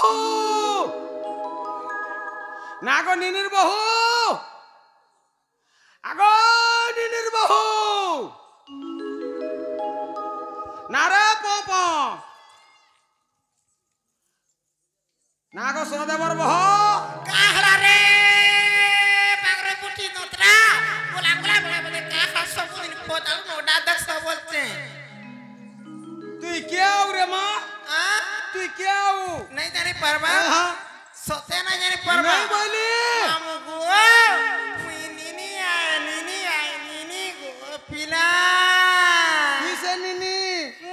বহু নাগো নিনির বহু আগো নিনির বহু নারে পপ নাগো সোদেবর বহু কাহলা রে বাগরে বুটি নতরা গোলা গোলা বলে বলে কাহলা সব দিন পদাল মোডা দক সব বলতে তুই কেউ রে মা তুই কেউ नहीं जानी परवा सोते नहीं जानी परवा नहीं बोली मामू को मुई नीनी को पिला किसे निनी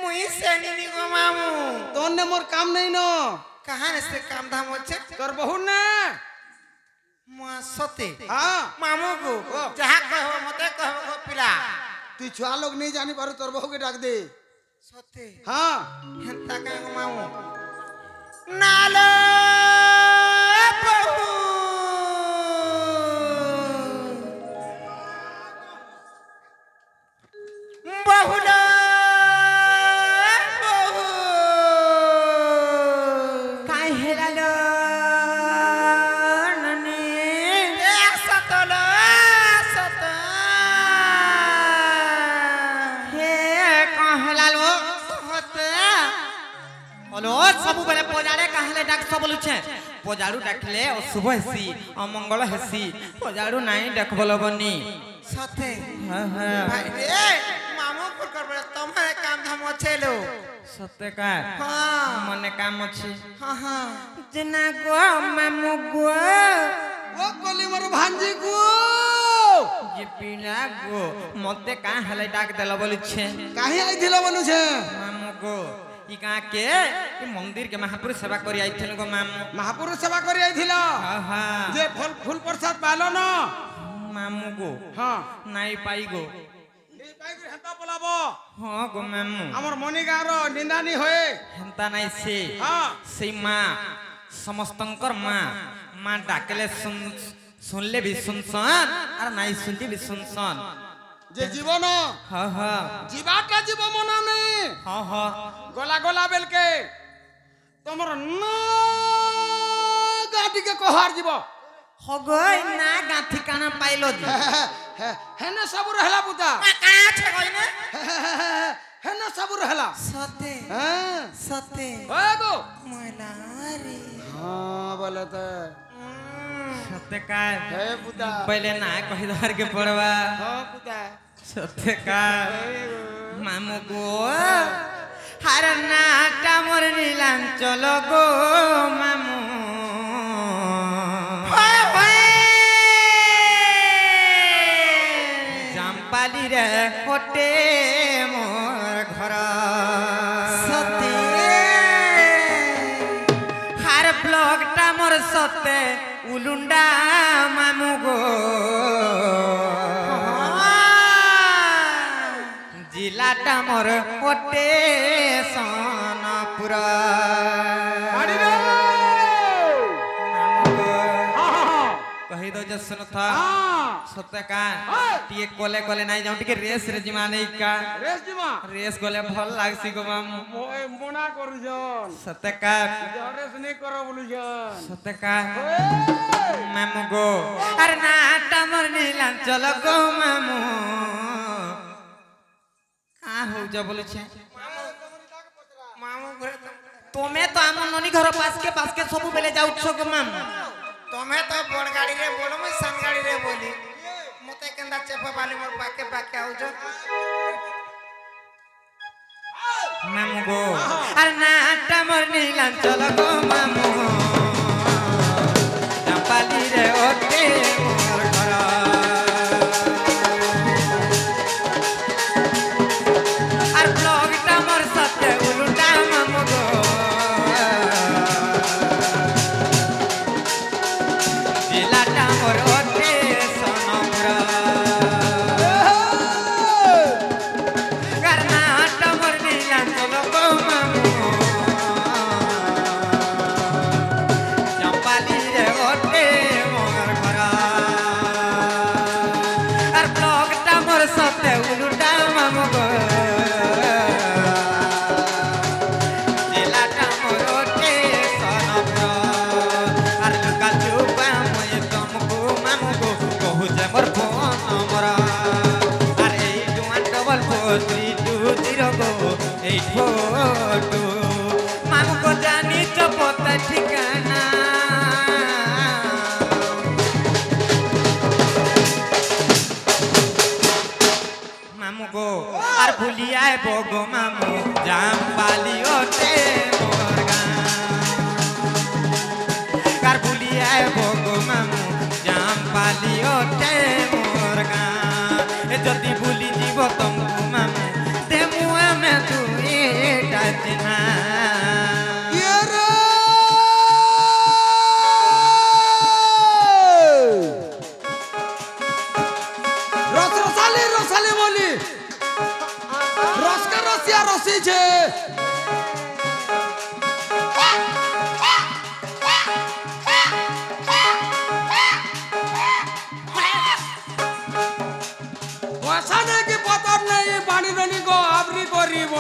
मुई से नीनी को मामू तोने मोर काम नहीं नो कहाँ से काम धाम होचे तोर बहु ने मुआ सोते हाँ मामू को जहाँ कहो मते कहो पिला তুই ছুয়া লোক नहीं जानी पारू तोर बहु के डाक दे सोते हाँ हेंता का मामू नालो बहु बहुला बहु काय हेलालो ननी सतलो सत हे कहाँ हेलालो होते हेलो सबु बेले पजारे कहले डाक सब लुछे पजारू डाकले अशुभ हेसी अमंगल हेसी पजारू नाही देखबल बनी सते हां हां भाई रे मामू पुर करबे तुम्हारे काम धाम छेलो सते का हां मने काम अछि हां हां जना गो मामू गो ओ कोली मोर भांजी को ये पीला गो मते का हले डाक देला बोली छे काहे आई दिला बनू छे मामू गो ई का के ई मंदिर के महापुरुष सेवा करी आइथिन गो मामू महापुरुष सेवा करी आई थिला हां हां जे फल फूल प्रसाद पालो न मामू गो हां नाई पाई गो এই পাইগুর হেতা পলাবো हां गो मामू আমার মনিগার নিন্দানি হয়ে हेंता नाई से हां सेई मां समस्तंकर मां मां डाकले सुनले भी सुनसन और नाई सुनती भी सुनसन যে জীবন हां हां জীবাটা জীব মনা নেই हां हां গলা গলা বেলকে তোমার না গাটিকে কহার জীব हो गई ना गाथी काना पाइलो दी হেনে সবু রহলা পুতা का छे गई ने হেনে সবু রহলা सते হ্যাঁ सते ওই গো मोला रे हां बोले तो सते का हे पुता पहले ना कहि धर के पड़वा हां पुता सते का मामू गो हर नाटा मोर नीलांचल गो मामू जामपाली रे कोटे मोर घर सते हर ब्लॉकटा मोर सते उलुंडा मामू गो जिलाटा मोर कोटे सोनपुर आड़ी रे मामू गो हां कहि दो जे सुन था हां सत्य का टिके कोले कोले नाही जाऊ टिके रेस रे जिमा नहीं का रेस जिमा रेस कोले भल लागसी गो मामू मोना करू जन सत्य का रेस नहीं करो बोलू जन सत्य का मामू गो अरे नाटा मोर नीलांचल गो मामू का हो जा बोलू छे मामू घरे तोमे तो आम ननी घर पास के सब बेले जाउ छ गो मामू तोमे तो बड़ गाड़ी रे बोलो मैं सन गाड़ी रे बोली मते केंदा चेपा वाली मोर पाके पाके आउ जो मामू गो अरे नाटा मोर नीलांचल गो मामू चंपाली रे ओटे मोर घर अर ब्लॉगटा मोर सत्य उलुंडा मामू गो जिलाटा मोर ओटे सोनपुर कर्नाटक मोर नीलांचल गो मामू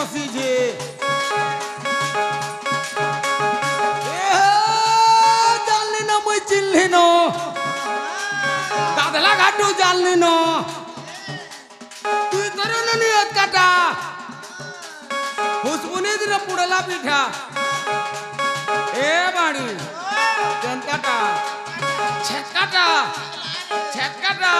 বসিছে জানলি না মই চিনলি ন গাদলা ঘাটু জানলি ন তুই তোর নিয়ত কাটা হুসবুনি দিলে পুড়লা পিঠা এ বাড়ি কাটা ছেটকাটা ছেটকাটা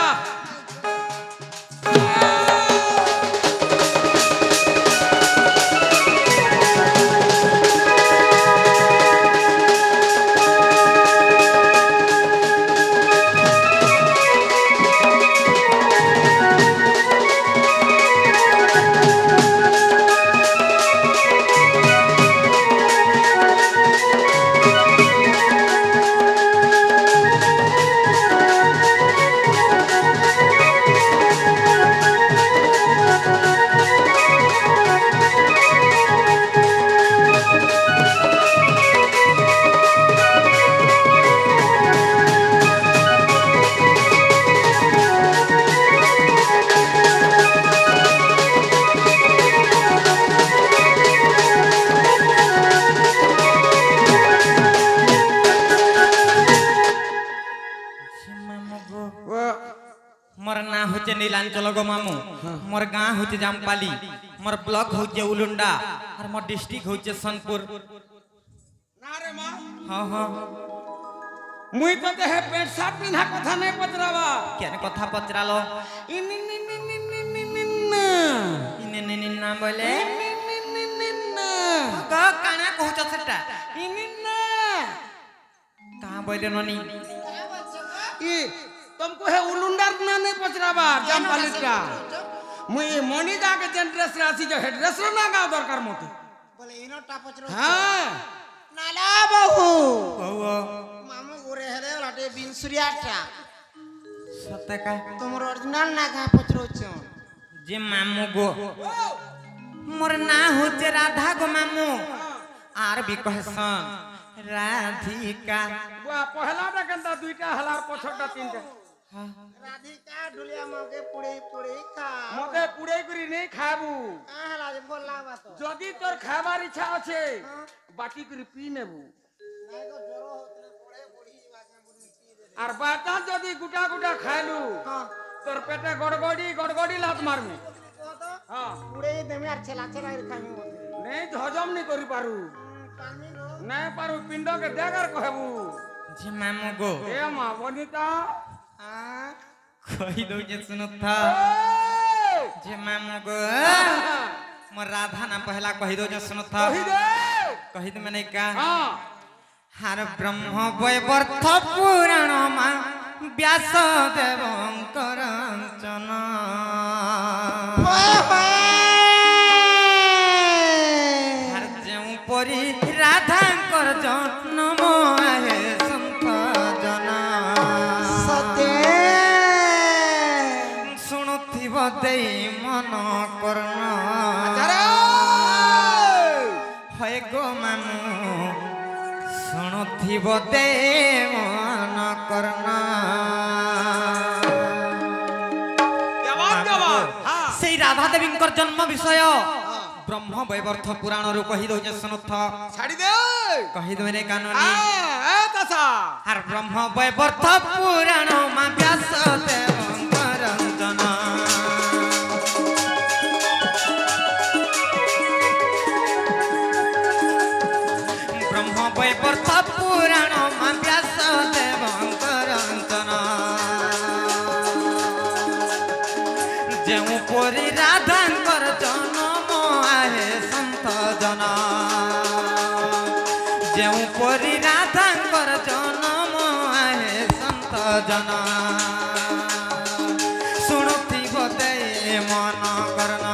मोर ना होचे नीलांचल गो मामू मोर गाँ होचे जामपाली मोर ब्लॉक होचे उलुंडा और मोर डिस्ट्रिक्ट होचे सोनपुर ना रे मां हाँ हाँ मुई तो देह पेट साफ पिन्हा कथा नहीं पचरावा क्या कथा पचरालो इनि नि नि नि नि नि नि इने ना बोले ग काना कहउछ सेटा इनि ना का बोले ननी ई तुमको है उलुंडार ना नहीं पचरावा जामपाली का मुई मनी दा के जेंड्रेस राशि जो हेड्रेस ना गाव दरकार मोते बोले इनोटा पचरो हां नाला बहु कहू मामू गोरे हेले लाटे बिनसुरियाटा सत्य का तुमर ओरिजिनल ना का पचरो छ जे मामू गो मोर ना होचे राधा गो मामू आर भी कहसन राधिका बुआ पहला दा कंदा दुईटा हलार पछटा तीनटा राधिका ढुलिया मगे पुड़े पुड़े खा मते पुड़े करी नहीं खाबू हला जे बोला बात যদি তোর খাবার ইচ্ছা আছে বাটি করে পি নেবু নাই গো জড়ো হতলে পড়ে পড়ি বাজনা বুড়ি পি দে আর বাটা যদি গুটা গুটা খাইলু हां তোর পেটে গড়গড়ি গড়গড়ি লাত মারমি তো হ্যাঁ পুড়ে দেমি আর ছেলা ছেলা খাই বলে নেই হজম নি করি পারু পানি গো নাই পারু পিণ্ডকে দেগার কহবু जे मामू गो এ মা বনিতা हां कही दो जे सुनो था जे मामू गो मोर राधा ना पहला कही दो जे सुनो था কহি দে कही दे मैंने का হ্যাঁ हर ब्रह्म वैवर्त पुराण मा व्यास देवंकर चन हर जेउ परी राधांकर जन्म आहे संत जना शुणुथिब देई मन कर्ण है गो मामू शुणुथिब देई मन कर्ण জবাব জবাব হ্যাঁ সেই রাধা দেবীঙ্কর জন্ম বিষয় ব্রহ্ম বৈবর্ত পুরাণ রূপ কহি দউছে শুনুথ ছাড়ি দে কহি দইনে কাননি এ তাসা আর ব্রহ্ম বৈবর্ত পুরাণ মা ব্যাস দেবঙ্কর চন ব্রহ্ম বৈবর্ত পুরাণ মা ব্যাস দেবঙ্কর চন যেউ পরি রাধাঙ্কর জন্ম আহে সন্ত জন যেউ পরি রাধাঙ্কর জন্ম আহে সন্ত জন শুণুথিব দে মন কর্ণ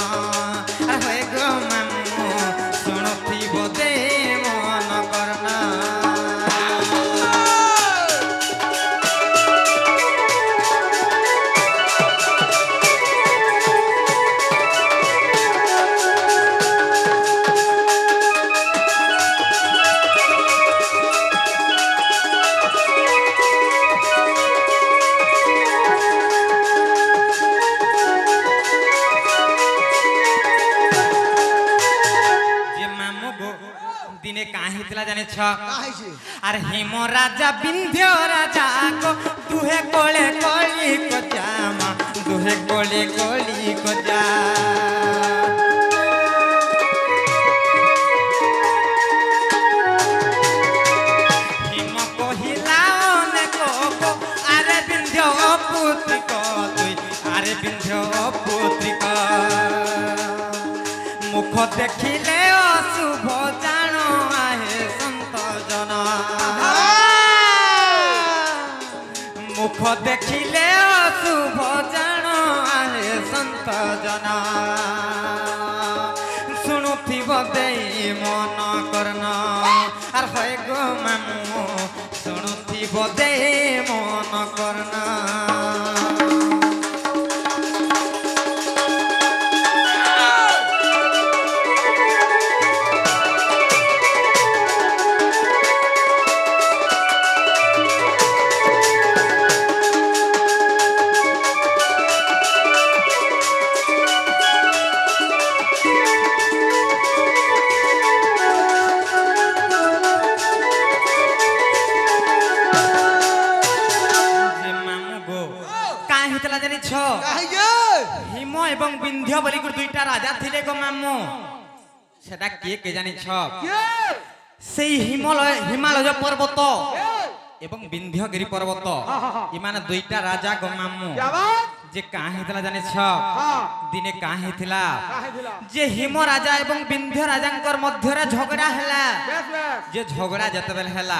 আর হয়ে গো মামু শুণুথিব দে মন কর্ণ काहे तिला जाने छ काहे छे अरे हिम राजा विंध्य राजा को दुहे कोले कोली को जामा दुहे कोले कोली को जा हिम को हिलाओ ने को अरे विंध्य पुत्री को तुई अरे विंध्य पुत्री को मुख देखिले अशुभ जानो आहे संत जन मुख देखिले अशुभ जानो आहे संत जन शुणुथिब देई मन करना आर होय गो मामू शुणुथिब देई मन करना हिम एवं विंध्य बोली दुईटा राजा थिले गो मामू सेटा के जानि छ सेई हिमालय पर्वत एवं विंध्यगिरी पर्वत इमाने दुईटा राजा गो मामू जे काहे थिला जानि छ दिने काहे थिला जे हिम राजा एवं विंध्य राजांकर मध्य रे झगड़ा हैला जे झगड़ा जतबेल हैला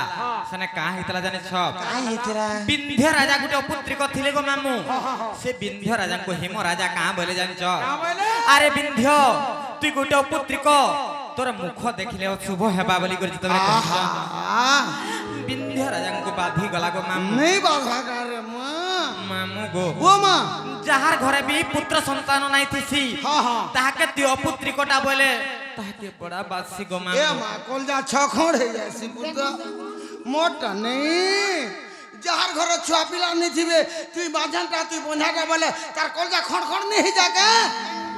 सने काहे थिला जानि छ काहे तेरा विंध्य राजा गुटे पुत्रिक थिले गो मामू से विंध्य राजा को हिम राजा कहां बोले जानि छ अरे विंध्य तू गुटे पुत्रिक तोर मुख देखिले शुभ हेबा बोली कर जतबेल विंध्य राजा को बाधी गला गो मामू नहीं बाधा करे मामू गो ओ मां जहार घरे भी पुत्र संतान नाही थिसी ताहाके त्यो पुत्रिकटा बोले ताहाके बड़ा बासी गो ए मामू मां कलजा छखोड़ हे जासी पुत्र मोटा नहीं जहार घर छुआ पिला नहीं थिबे तू बाजनटा तू बंधाटा बोले तार कलजा खड़ खड़ नहीं जाके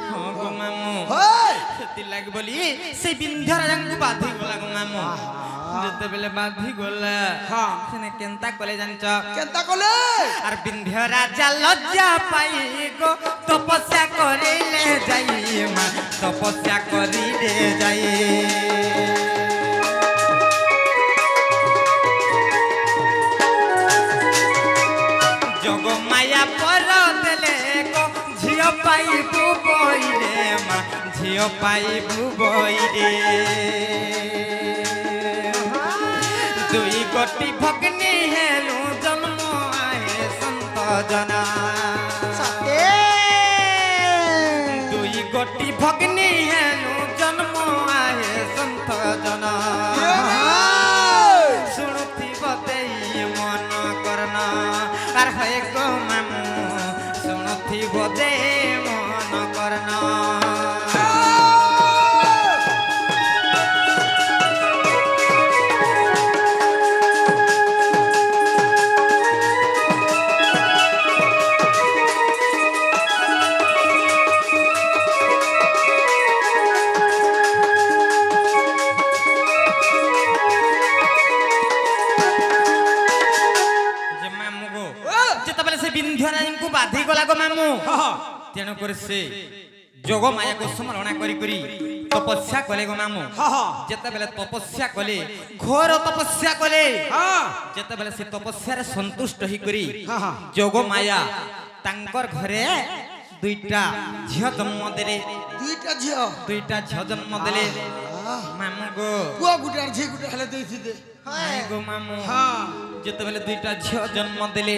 हां गो मामू होय सेति लाग बोली से विंध्य राजा को बाधी गला गो मामू जते बेले बाधी गला सेने केनता कले जानिच केनता कले आर विंध्य राजा लज्जा पाई गो तपस्या करिले जाई मां तपस्या करिले जाई जग माया पर देले को झियो पाई बुबइले मां झियो पाई बुबइले दुई गोटी भगनी हेलु जन्म आए संत जना दुई गोटी भगनी हेलु जन्म आए संत जना शुणुथि बदेई मन करना आर होय गो मामू शुणुथि बदेई मन करना बाधी गला गो मामू तेणु कर से जोग माया को स्मरण करी तपस्या कले गो मामू जेते बेले तपस्या कले घोर तपस्या कले जेते बेले से तपस्या रे संतुष्ट ही करी जोग माया तांकर घरे दुईटा झियो जन्म देले दुईटा झियो जन्म देले मामू गो पुआ गुटार झी गुटार हले देई दे हाय गो मामू जेते बेले दुईटा झियो जन्म देले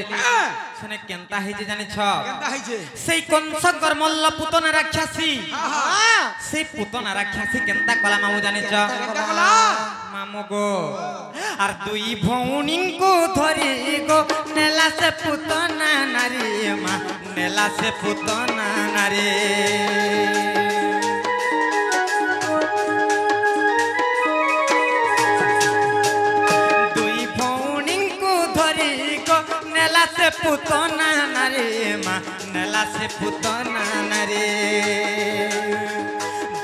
सने केनता हे जे जाने छ केनता हे जे सेई कंस गर्मल्ल पुतना राक्षसी सेई पुतना राक्षसी केनता कला मामू जाने छ केनता कला मामू गो आर दुई भौणी को धरी गो नेला से पुतना नारी मा नेला से पुतना नारी से पुतना नारे मां नेला से पुतना नारे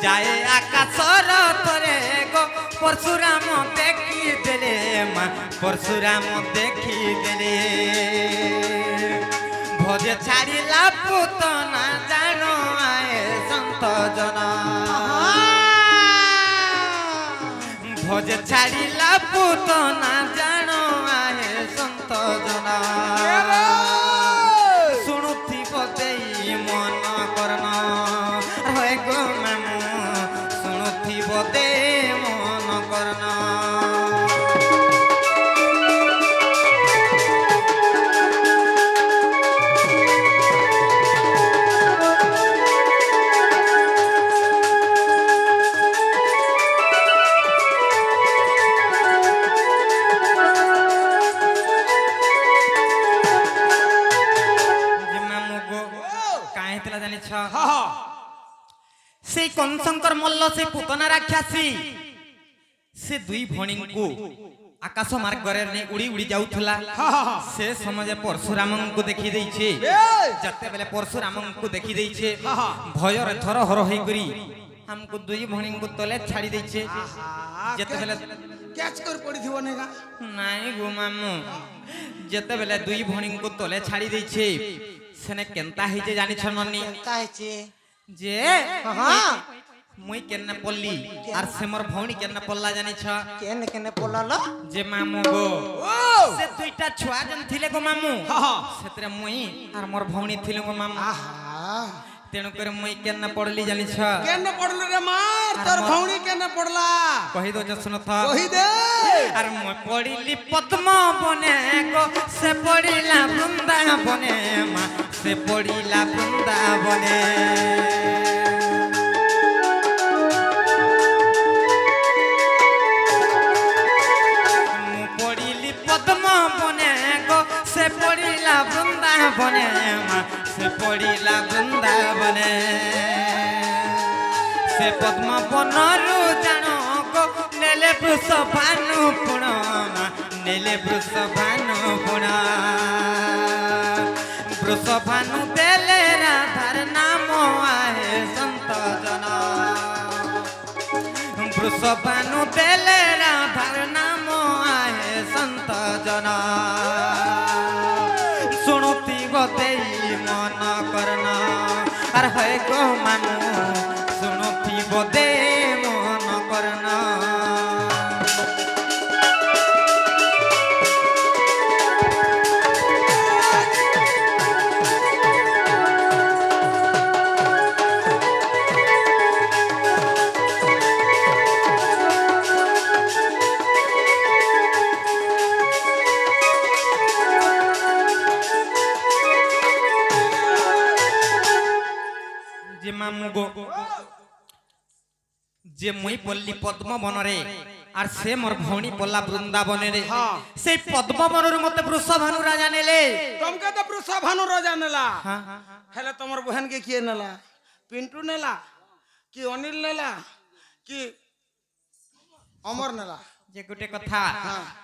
जाए आकाशर तोरे गो परशुराम देखी देले माँ परशुराम देखी देले भोज छाड़िला पुतना जानो आए संत जना भोज छाड़िला पुतना जानो आए संत जना शुणुथी बदे मन करना है गो मामू शुणुथी बदे मन करना से कंसंकर मल्ल से पुतना राक्षसी से दुई भणी को आकाश मार्ग ने उड़ी उड़ी जाउथला से समय परशुराम को देखी देइछे जते बेले परशुराम को देखी देइछे भय रे थर हर होई करी हमको दुई भणी को तले छाड़ी देइछे जते बेले कैच कर पड़ी थी बनेगा नाही गो मामू जते बेले दुई भणी को तले छाड़ी देइछे सेने केनता हिजे जानि छननी केनता हिजे जे मुई केन्ने पल्ली आर से मोर भौणी केन्ने पल्ला जानि छ केने केने पल्ला जे मामू गो से दुईटा छुआ जन थिले गो मामू सेतरे मुई आर मोर भौणी थिले गो मामू तेणु कर मुई केन्ने पड़ली जानि छ केन्ने पड़ल रे मार तोर भौणी केन्ने पड़ला कहि दो जे सुन था कहि दे आर मुई पड़िली पद्म बने गो से पड़िला वृंदावने मा से पड़िला वृंदावने से पड़िला वृंदावने माँ से पड़िला वृंदावने से पद्म बनरु जानो को नेले वृषभानु पुण नेले वृषभानु पुण वृषभानु देले राधार नाम आहे संत जना वृषभानु देले राधार नाम आहे संत जना बते मन करना अरे है गो मामू सुनो बदे मन करना जे मुई पल्ली पद्म बनरे आर से मोर भौणी पल्ला वृंदावन रे से पद्म बनरु मते वृषभानु राजा नेले तुमके तो वृषभानु राजा नेला हेले तमर बहन के किए नेला पिंटू नेला कि अनिल नेला कि अमर नेला जे गुटे कथा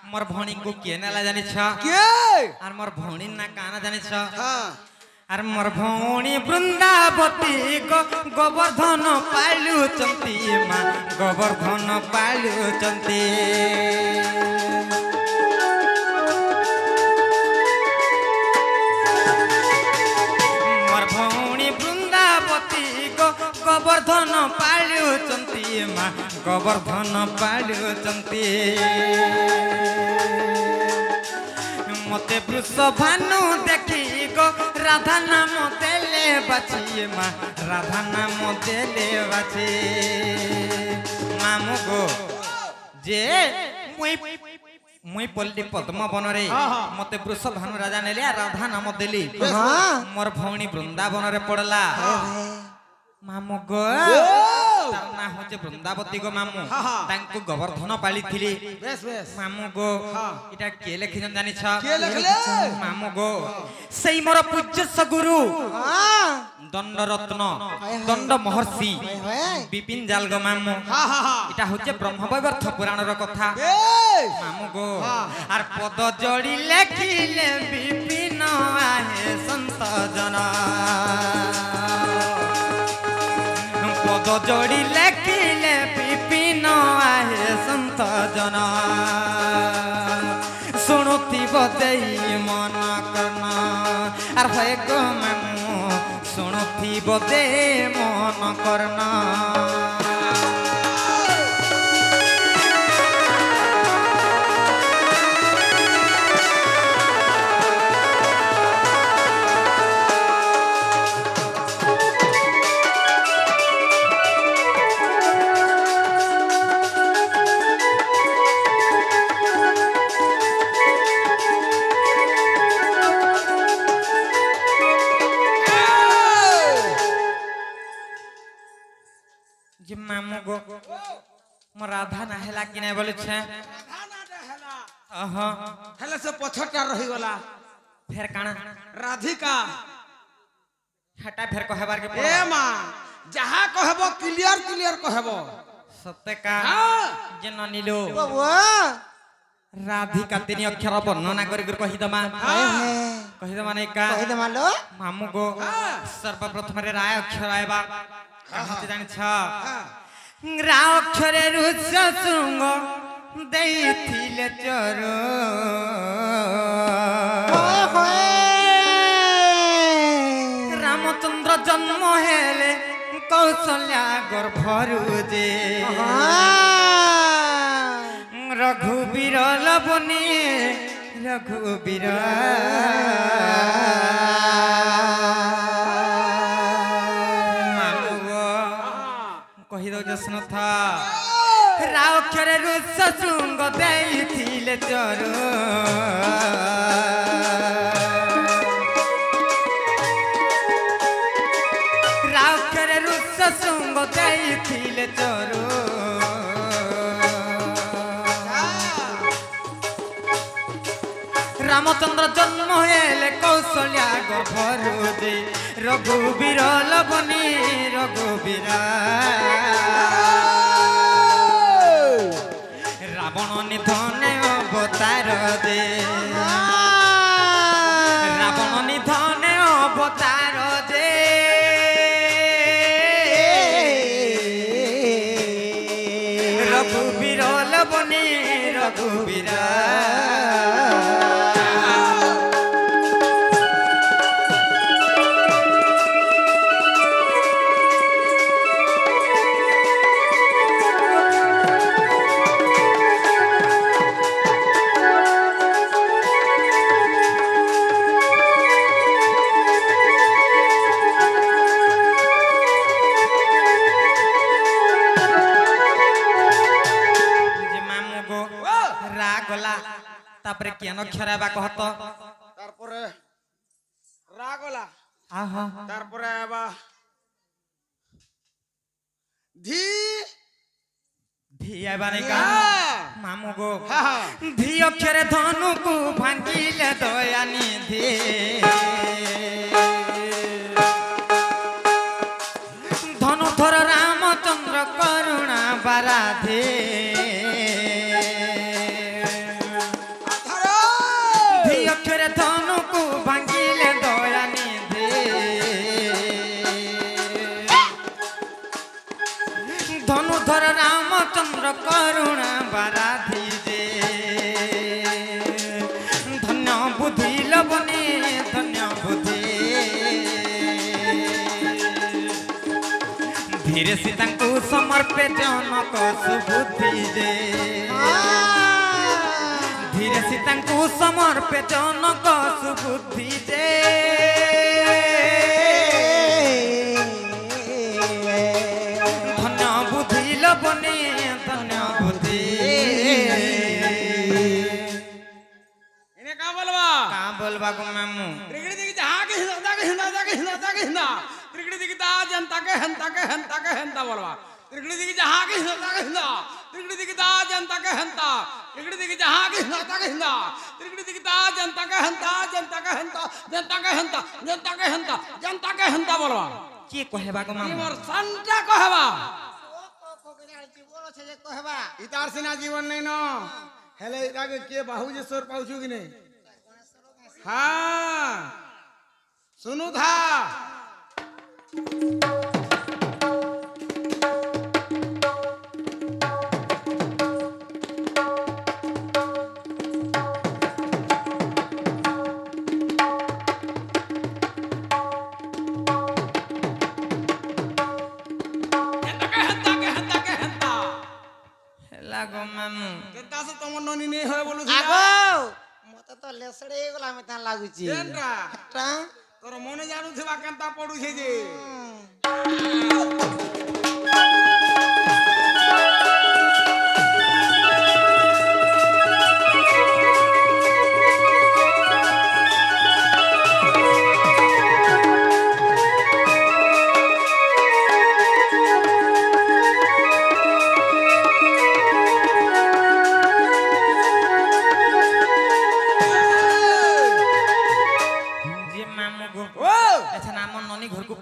मोर भौणी को किए नेला जानि छ के आर मोर भौणी ना काना जानि छ आर मोर भौणी वृंदावती गोवर्धन पालु चंती माँ गोवर्धन पालु चंती मोर भौणी वृंदावती गोवर्धन पालु चंती माँ गोवर्धन पालु चंती मते वृषभानु देखी गो राधा नाम देले बाछी माँ राधा नाम देले बाछी मामू गो जे मुई पल्ली पद्म बन रे मते वृषभानु राजा नेले राधा नाम देली मोर भौणी वृंदावन रे पड़ला मामू गो तार ना होचे वृंदावती गो मामू तांको गोवर्धन पाली थिली मामू गो इटा के लिखिन जानि छ के लिखले मामू गो सेई मोर पूज्य सगुरु दंड रत्न दंड महर्षि विपिन जाल गो मामू इटा होचे ब्रह्म वैवर्त पुराण रो कथा मामू गो आर पद जोड़ी लेखिले विपिन आहे संत जना पद जोड़ी लेखिले बिन आहे संत जन शुणुथी बदे मन करना आर भय गो मामू शुणुथी बदे मन करना जी मामू गो मोर राधा ना हेला कि नहीं बोले छे हेले से पछटा रही गला फिर काना राधिका हटा फिर कहबार के ए मां जहां कहबो क्लियर क्लियर कहबो सत्य का हां जे न नीलो बाबा राधिका तीन अक्षर वर्णना करी कहि दमा कहि दमा नहीं का कहि दे मालो मामू गो सर्वप्रथम रे राय अक्षर आएबा कहते जानि छ रा अक्षर रुस सुंग दैथिले चरो रामचंद्र जन्म हेले कौशल्या गर्भरु जे रघुबीर लबनी रघुबीर कही दो जसन था राक्षर रुस सुंग दैथिले चरो राक्षर रुस सुंग दैथिले चरो रामचंद्र जन्म हेले कौशल्या गर्भरु जे रघुबीर लबनी रघुबीर रावण निधन अवतार दे रावण निधन अवतार दे रघुबीर लबनी रघुबीर तापरे केन खराबा कहत तारपरे रागला आहा तारपरे आबा धी धी आबा नहीं का मामू गो हा धी अक्षर धनु को भांगिले दयानी धी धनु धर रामचंद्र करुणा बाराधे धनु को भांगिले दयानी दे धनु धर रामचंद्र करुणा बाराधी दे धन्य बुद्धि लबनी धन्य बुद्धि धीरे सीता को समर्पे जनक सुबुद्धि दे धीरे सीता को समर्पे जनक सुबुद्धि दे धन्य बुद्धि लबनी धन्य बुद्धि इने का बोलबा को मामू त्रिगड़ी दिगी जहां के हिंदा त्रिगड़ी दिगी ता जनता के हंता बोलवा त्रिगड़ी दिगी जहां के हिंदा त्रिगड़ी दिगी ता जनता के हंता त्रिगड़ी दिगी जहां के हिंदा त्रिगड़ी दिगी ता जनता के हंता बोलवा के कहबा को मामू मोर संता कहबा इतार सिना जीवन नहीं न हेले इताके के बाहुजी सोर पाउछु कि नहीं हाँ सुनु था হয় বলু আগো মতে তো লেসড়ে গলা মে লাগুছি কেনটা এটা তোর মনে জানুথিবা কেনতা পড়ুছে যে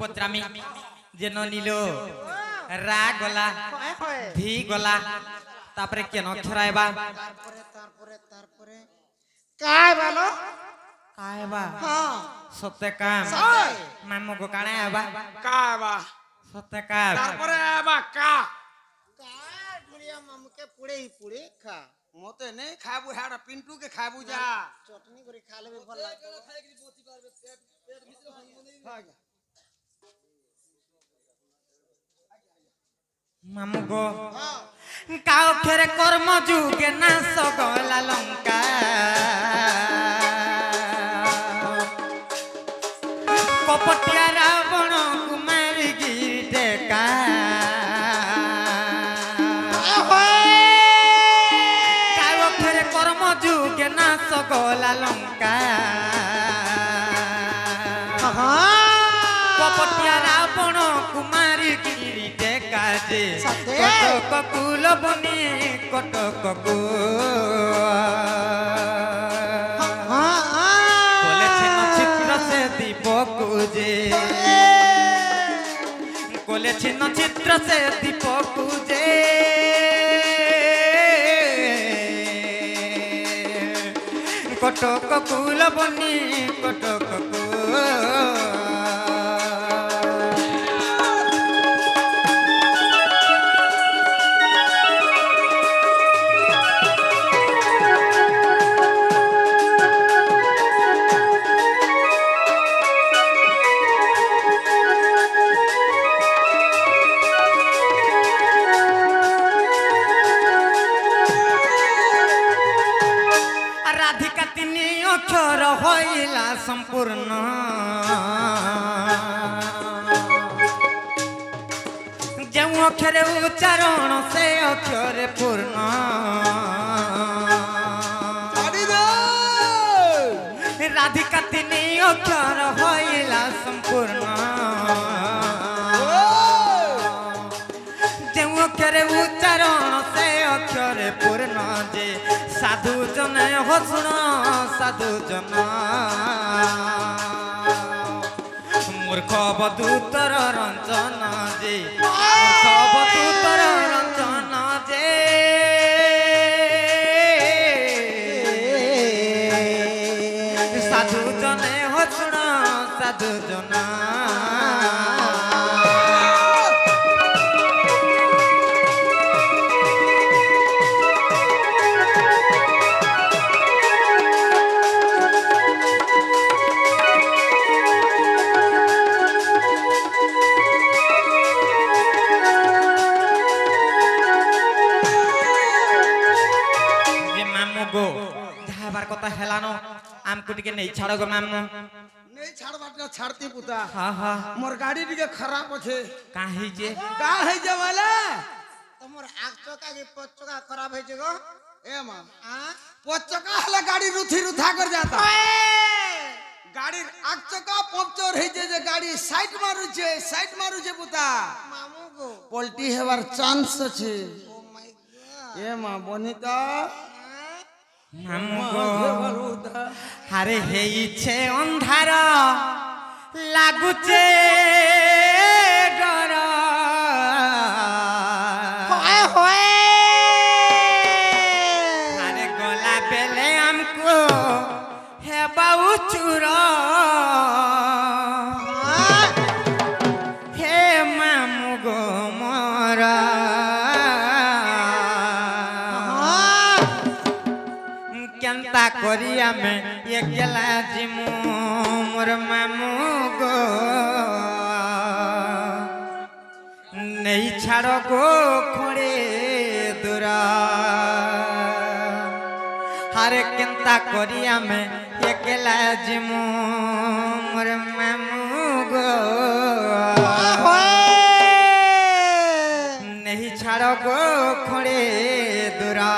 पचरामी जे न नीलो रा गला धी गला तापरे केन खरायबा तारपरे काय बालो काय बा हां सत्य काम मामू को काणे आबा का बा सत्य काम तारपरे आबा का ढुलिया मामू के पुड़े खा মতে নেই খাবু হাড়া পিন্টু কে খাবু যা चटनी করে खा लेबे ভাল লাগে मामू गो काओ खेरे कर्म जुगे नाश गला लंका कपटिया रावण कुमार गिरते का काओ खेरे कर्म जुगे नाश गला लंका कपटिया रावण कुमार गिरते काजे कटक कुल बनी कटक को बोले छिन्न चित्र से दीपक जे कोले छिन्न चित्र से दीपक जे कटक कुल बनी कटक को अक्षर होइला संपूर्ण जो अक्षर उच्चारण से अक्षर पूर्ण राधिका तीन अक्षर होइला संपूर्ण जो अक्षर उच्चारण से अक्षर पूर्ण जे साधु जन हसुण साधु जन मूर्ख बधूतर रंजन जे मूर्ख बधूतर रंजन जे साधु जन हसुण साधु जन कथा हेलानो आमको टिके नहीं छाड़ो गो मामू नहीं छाड़बाटा छाड़ती पुता हां हां मोर गाड़ी टिके खराब छे काहे जे का है जे वाला तमोर आग चका के पच चका खराब है जे गो ए मां हां पच चका हला गाड़ी रुथी रुथा कर जाता गाड़ी आग चका पंक्चर है जे गाड़ी साइड मारू छे पुता मामू गो पलटी हेवार चांस छे ओ माय गॉड ए मां बनिता हारे हेइछे अंधार लागुचे डर हारे गला बेले हमको हेबा उचुर हे मामू गो मोरा केंता करिया में ये गेला जिमु मोर मामू गो नहीं छाड़ो गो खोड़े दूरा हारे केंता करी आमे एकला जिमु मोर मामू गो नहीं छाड़ो गो खोड़े दूरा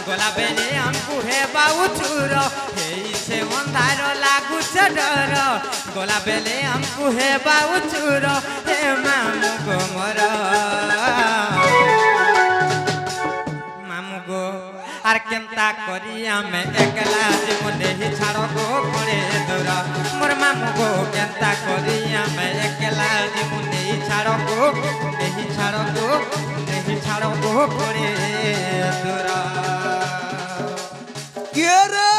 गोला बेले हमको है बाऊ चूरो हे मंदार लागू डर गोला बेले हमको है बाऊ चूरो हे मामू गो मोर मामू गो आर केंता करी आमे एकला जीवन ही छाड़ो गो पड़े दूर मोर मामू गो केंता करी आमे एकला जीवन ही छाड़ो गो पड़े दूर रे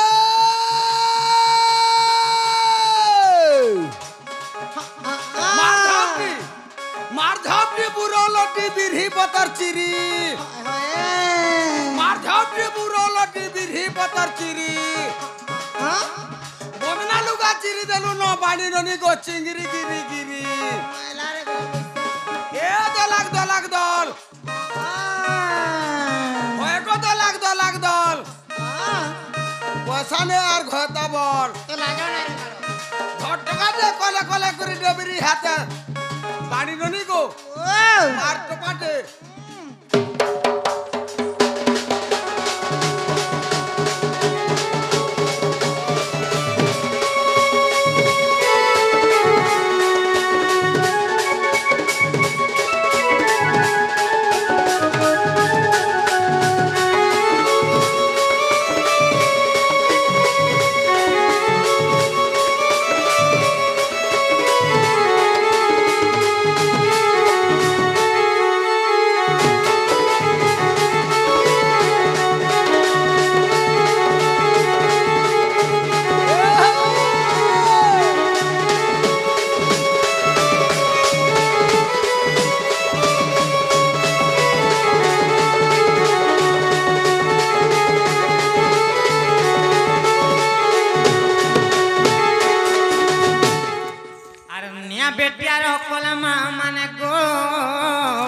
मारधापी बुरो लटी बिरही पतर चिरी मारधापी बुरो लटी बिरही पतर चिरी बदना लुगा चिरी देलु न बाणी ननी गो चिंगरी गिरी गिरी ए दलाक दल होय को दलाक दल পয়সা নে আর ঘটা বল ঘর টাকা দে কলে কলে করে ডবরি হাতে বাড়ি ননি গো আর টাকাতে बेटियार कोला माने गो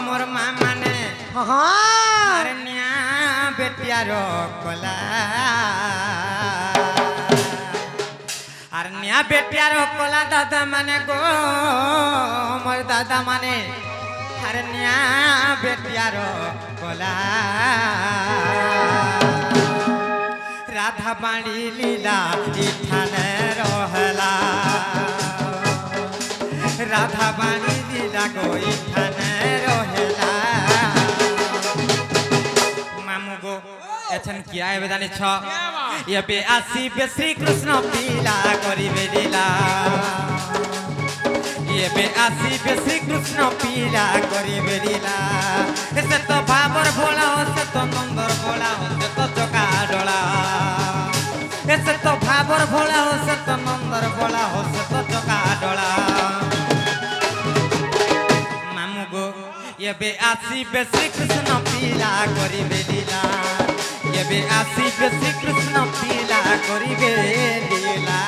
मोर माने अरे निया बेटियार कोला अरे निया बेटियार कोला दादा माने गो मोर दादा माने अरे निया बेटियार कोला राधा बाड़ी लीला इठाने रहला राधा बाणी लीला गोई थाने रहेला मामू गो एछन किया है बेदानी छ ये बे आसी बे श्री कृष्ण पीला करी बेलीला ये बे आसी बे श्री कृष्ण पीला करी बेलीला ऐसे तो भाबर भोला हो से तो नंदर भोला हो से तो चका डोला ऐसे तो भाबर भोला हो से तो नंदर भोला हो से तो चका डोला ये बे आसी बे श्री कृष्ण पीला करी बेलीला ये बे आसी बे श्री कृष्ण पीला करी बेलीला